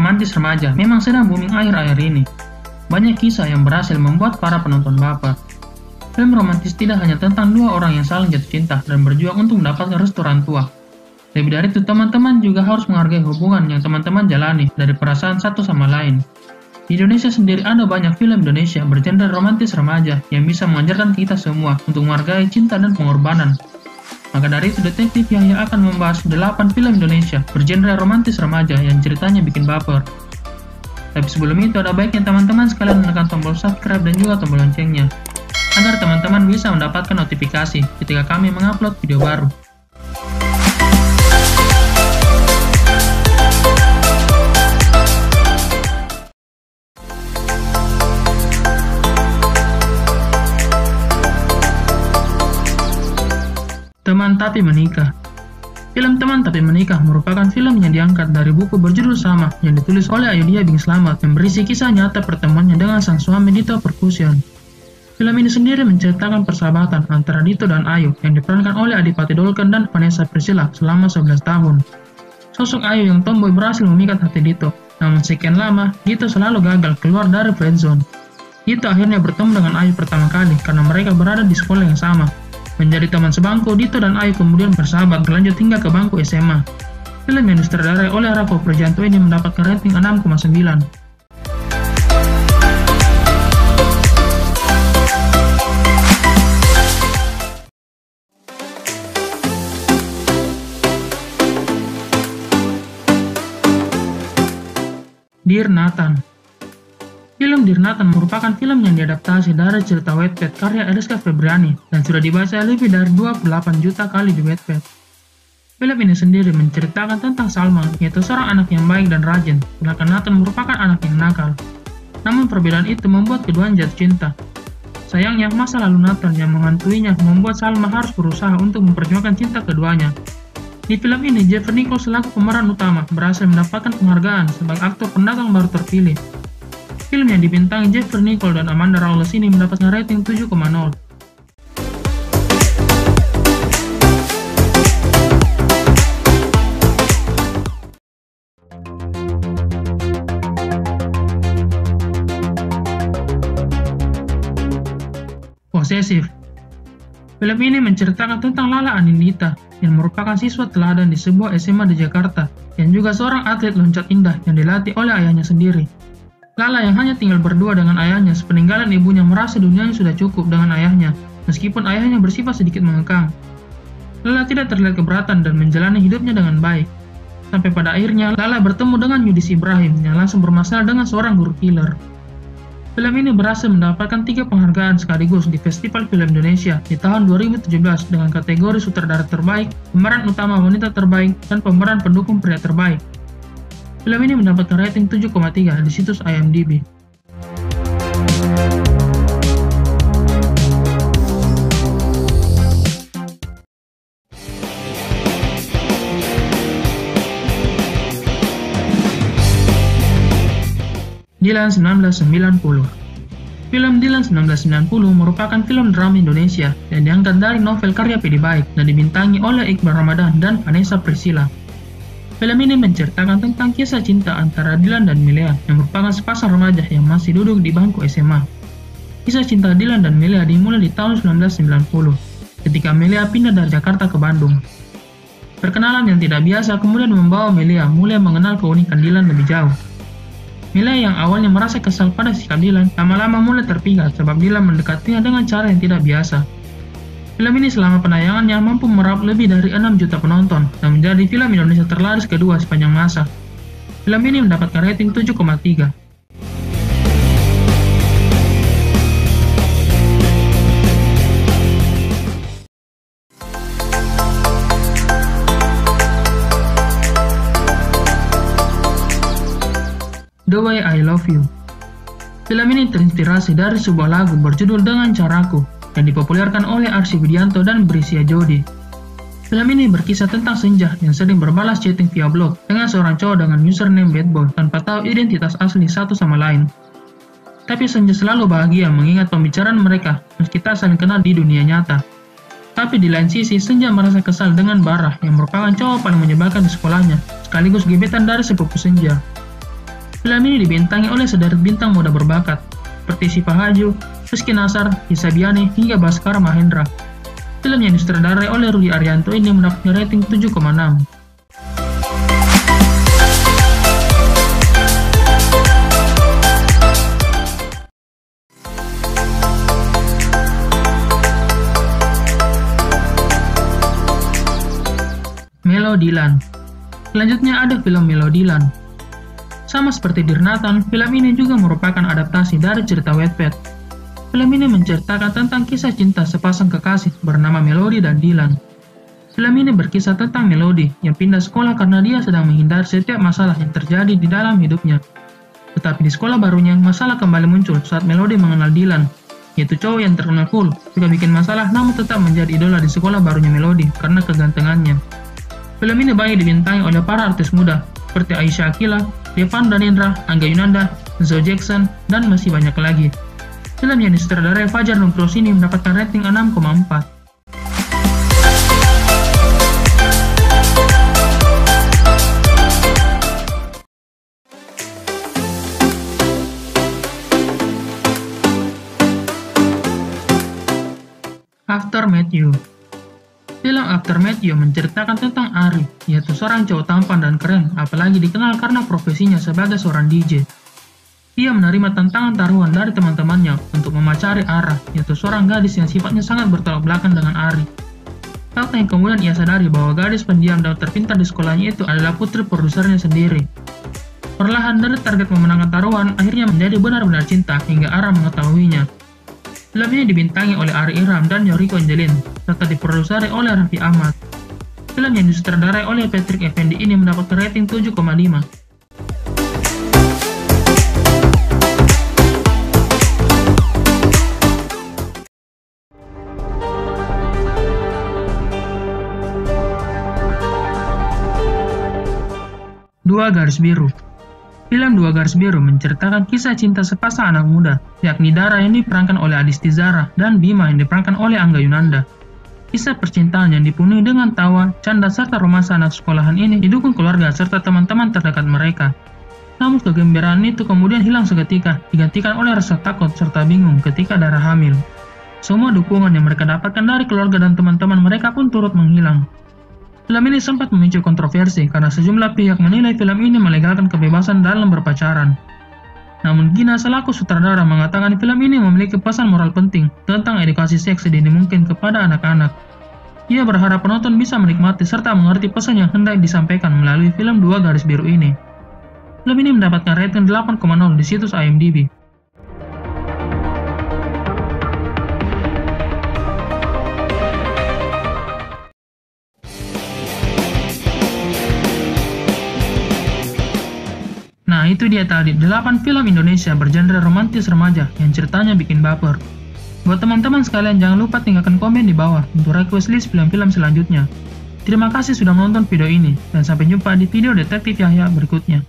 romantis remaja memang sedang booming akhir-akhir ini. Banyak kisah yang berhasil membuat para penonton baper. Film romantis tidak hanya tentang dua orang yang saling jatuh cinta dan berjuang untuk mendapatkan restu orang tua. Lebih dari itu, teman-teman juga harus menghargai hubungan yang teman-teman jalani dari perasaan satu sama lain. Di Indonesia sendiri ada banyak film Indonesia bergenre romantis remaja yang bisa mengajarkan kita semua untuk menghargai cinta dan pengorbanan. Maka dari itu, Detektif Yahya akan membahas 8 film Indonesia bergenre romantis remaja yang ceritanya bikin baper. Tapi sebelum itu, ada baiknya teman-teman sekalian menekan tombol subscribe dan juga tombol loncengnya, agar teman-teman bisa mendapatkan notifikasi ketika kami mengupload video baru. Teman Tapi Menikah. Film Teman Tapi Menikah merupakan film yang diangkat dari buku berjudul sama yang ditulis oleh Ayudhya Bing Slamet yang berisi kisah nyata pertemuannya dengan sang suami Dito Percussion. Film ini sendiri menceritakan persahabatan antara Dito dan Ayu yang diperankan oleh Adipati Dolken dan Vanessa Priscilla selama 11 tahun. Sosok Ayu yang tomboy berhasil memikat hati Dito, namun sekian lama Dito selalu gagal keluar dari friendzone. Dito akhirnya bertemu dengan Ayu pertama kali karena mereka berada di sekolah yang sama. Menjadi teman sebangku, Dito dan Ayu kemudian bersahabat berlanjut hingga ke bangku SMA. Film yang disutradarai oleh Rako Prijanto ini mendapatkan rating 6,9. Dear Nathan. Film Dear Nathan merupakan film yang diadaptasi dari cerita Wattpad karya Eriska Febriani dan sudah dibaca lebih dari 28 juta kali di Wattpad. Film ini sendiri menceritakan tentang Salma, yaitu seorang anak yang baik dan rajin, sedangkan Nathan merupakan anak yang nakal. Namun perbedaan itu membuat keduanya jatuh cinta. Sayangnya, masa lalu Nathan yang menghantuinya membuat Salma harus berusaha untuk memperjuangkan cinta keduanya. Di film ini, Jeffrey Nicole selaku pemeran utama berhasil mendapatkan penghargaan sebagai aktor pendatang baru terpilih. Film yang dibintangi Jeffrey Nicole dan Amanda Rawless ini mendapatkan rating 7,0. Posesif. Film ini menceritakan tentang Lala Anindita yang merupakan siswa teladan di sebuah SMA di Jakarta yang juga seorang atlet loncat indah yang dilatih oleh ayahnya sendiri. Lala yang hanya tinggal berdua dengan ayahnya sepeninggalan ibunya merasa dunianya sudah cukup dengan ayahnya, meskipun ayahnya bersifat sedikit mengekang. Lala tidak terlihat keberatan dan menjalani hidupnya dengan baik. Sampai pada akhirnya Lala bertemu dengan Yudis Ibrahim yang langsung bermasalah dengan seorang guru killer. Film ini berhasil mendapatkan 3 penghargaan sekaligus di Festival Film Indonesia di tahun 2017 dengan kategori sutradara terbaik, pemeran utama wanita terbaik, dan pemeran pendukung pria terbaik. Film ini mendapatkan rating 7,3 di situs IMDb. Dilan 1990. Film Dilan 1990 merupakan film drama Indonesia yang diangkat dari novel karya Pedi Baik dan dibintangi oleh Iqbal Ramadan dan Vanessa Priscilla. Film ini menceritakan tentang kisah cinta antara Dilan dan Milea yang merupakan sepasang remaja yang masih duduk di bangku SMA. Kisah cinta Dilan dan Milea dimulai di tahun 1990 ketika Milea pindah dari Jakarta ke Bandung. Perkenalan yang tidak biasa kemudian membawa Milea mulai mengenal keunikan Dilan lebih jauh. Milea yang awalnya merasa kesal pada sikap Dilan lama-lama mulai terpikat sebab Dilan mendekatinya dengan cara yang tidak biasa. Film ini selama penayangannya mampu meraup lebih dari 6 juta penonton dan menjadi film Indonesia terlaris kedua sepanjang masa. Film ini mendapatkan rating 7,3. The Way I Love You. Film ini terinspirasi dari sebuah lagu berjudul Dengan Caraku yang dipopulerkan oleh Arsy Widianto dan Brisya Jody. Film ini berkisah tentang Senja yang sering berbalas chatting via blog dengan seorang cowok dengan username Badboy tanpa tahu identitas asli satu sama lain. Tapi Senja selalu bahagia mengingat pembicaraan mereka meski tak saling kenal di dunia nyata. Tapi di lain sisi, Senja merasa kesal dengan Barah yang merupakan cowok paling menyebalkan di sekolahnya, sekaligus gebetan dari sepupu Senja. Film ini dibintangi oleh sederet bintang muda berbakat, seperti Sipa Haju, Rizky Nasar, Hisabiani, hingga Baskara Mahendra. Film yang disutradarai oleh Rudi Arianto ini mendapat rating 7,6. Melodilan. Selanjutnya ada film Melodilan. Sama seperti Dear Nathan, film ini juga merupakan adaptasi dari cerita Wattpad. Film ini menceritakan tentang kisah cinta sepasang kekasih bernama Melody dan Dylan. Film ini berkisah tentang Melody yang pindah sekolah karena dia sedang menghindari setiap masalah yang terjadi di dalam hidupnya. Tetapi di sekolah barunya, masalah kembali muncul saat Melody mengenal Dylan, yaitu cowok yang terkenal cool, juga bikin masalah namun tetap menjadi idola di sekolah barunya Melody karena kegantengannya. Film ini banyak dibintangi oleh para artis muda, seperti Aisyah Akila, Devan Danendra, Angga Yunanda, Zoe Jackson, dan masih banyak lagi. Film yang disutradarai Fajar Nugros ini mendapatkan rating 6,4. After Matthew. Film After Matthew menceritakan tentang Ari, yaitu seorang cowok tampan dan keren, apalagi dikenal karena profesinya sebagai seorang DJ. Ia menerima tantangan taruhan dari teman-temannya untuk memacari Ara, yaitu seorang gadis yang sifatnya sangat bertolak belakang dengan Ari. Fakta yang kemudian ia sadari bahwa gadis pendiam dan terpintar di sekolahnya itu adalah putri produsernya sendiri. Perlahan dari target memenangkan taruhan, akhirnya menjadi benar-benar cinta hingga Ara mengetahuinya. Film ini dibintangi oleh Ari Iram dan Yoriko Angelin, serta diproduseri oleh Raffi Ahmad. Film yang disutradarai oleh Patrick Effendi ini mendapat rating 7,5. Dua Garis Biru. Film Dua Garis Biru menceritakan kisah cinta sepasang anak muda, yakni Dara yang diperankan oleh Adisti Zara dan Bima yang diperankan oleh Angga Yunanda. Kisah percintaan yang dipenuhi dengan tawa, canda, serta romansa anak sekolahan ini didukung keluarga serta teman-teman terdekat mereka. Namun kegembiraan itu kemudian hilang seketika, digantikan oleh rasa takut serta bingung ketika Dara hamil. Semua dukungan yang mereka dapatkan dari keluarga dan teman-teman mereka pun turut menghilang. Film ini sempat memicu kontroversi karena sejumlah pihak menilai film ini melegalkan kebebasan dalam berpacaran. Namun Gina selaku sutradara mengatakan film ini memiliki pesan moral penting tentang edukasi seks sedini mungkin kepada anak-anak. Ia berharap penonton bisa menikmati serta mengerti pesan yang hendak disampaikan melalui film Dua Garis Biru ini. Film ini mendapatkan rating 8,0 di situs IMDb. Nah itu dia tadi 8 film Indonesia bergenre romantis remaja yang ceritanya bikin baper. Buat teman-teman sekalian jangan lupa tinggalkan komen di bawah untuk request list film-film selanjutnya. Terima kasih sudah menonton video ini dan sampai jumpa di video Detektif Yahya berikutnya.